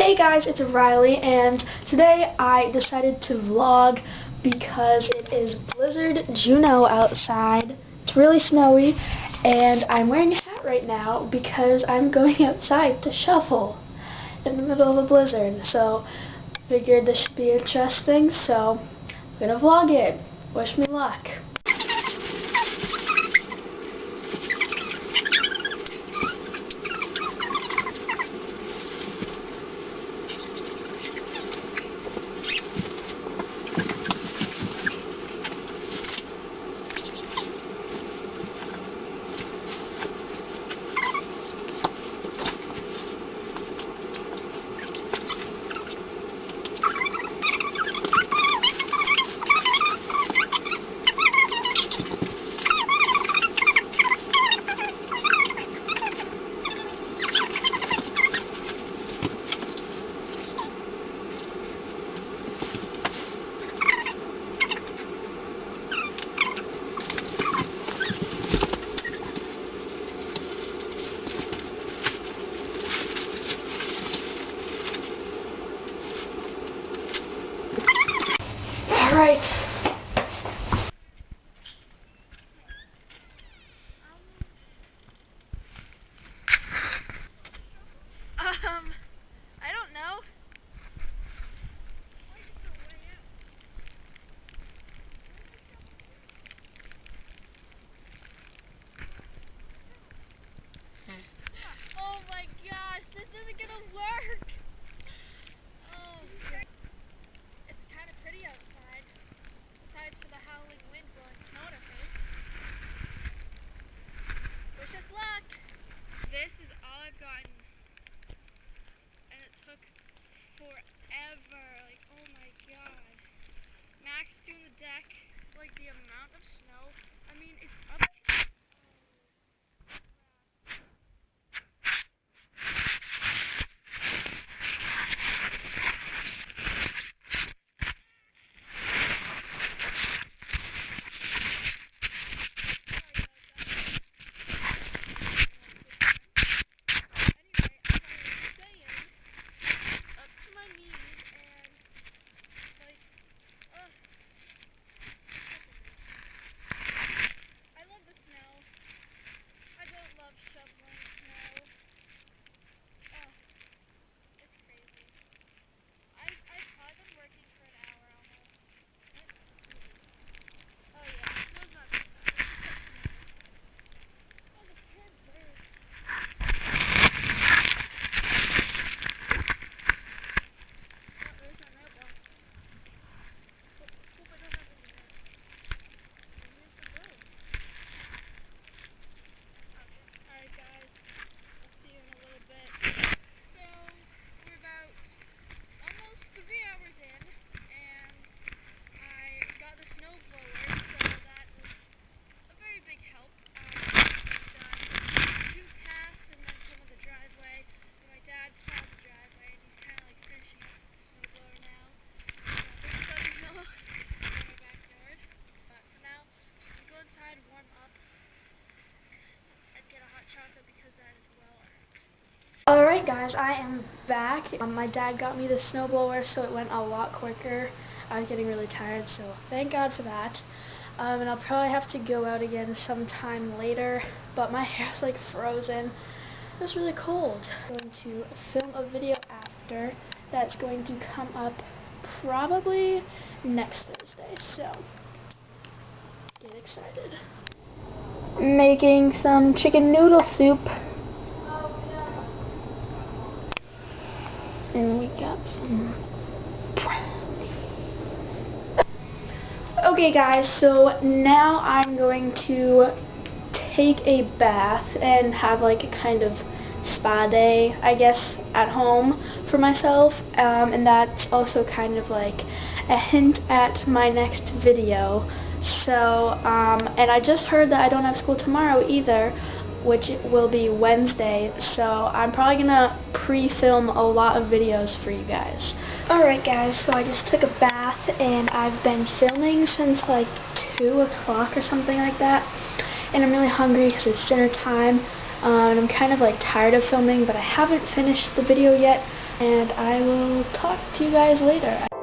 Hey guys, it's Riley, and today I decided to vlog because it is Blizzard Juno outside. It's really snowy, and I'm wearing a hat right now because I'm going outside to shovel in the middle of a blizzard. So, figured this should be interesting, so I'm gonna vlog it. Wish me luck. Alright. I don't know. Oh my gosh, this isn't gonna work. It's kind of pretty outside, besides for the howling wind blowing snow in our face. Wish us luck. This is all I've gotten, and it took forever. Like, oh my god. Max doing the deck, like the amount of snow. I mean, it's up. Shoveling snow. Oh, it's crazy. I've probably been working for an hour almost. Let's see. Oh yeah, snow's not too bad. Oh, the poor birds. Oh, there's my mailbox. Hope I don't have any there. Here's the bird. Alright guys, I'll see you in a little bit. So, we're about almost 3 hours in, and I got the snow blower, so that was a very big help. I've done 2 paths and then some of the driveway, and my dad plowed the driveway, and he's kind of like finishing up with the snow blower now. There's some snow in my backyard, but for now, I'm just going to go inside, warm up, and get a hot chocolate because that is well earned. Alright guys, I am back. My dad got me the snowblower, so it went a lot quicker. I was getting really tired, so thank God for that. And I'll probably have to go out again sometime later, but my hair's like frozen. It's really cold. I'm going to film a video after that's going to come up probably next Thursday, so get excited. Making some chicken noodle soup. And we got some brownies. Okay guys, so now I'm going to take a bath and have like a kind of spa day, I guess, at home for myself. And that's also kind of like a hint at my next video. So, and I just heard that I don't have school tomorrow either, which will be Wednesday, so I'm probably gonna pre-film a lot of videos for you guys. Alright guys, so I just took a bath, and I've been filming since like 2 o'clock or something like that, and I'm really hungry because it's dinner time, and I'm kind of like tired of filming, but I haven't finished the video yet, and I will talk to you guys later.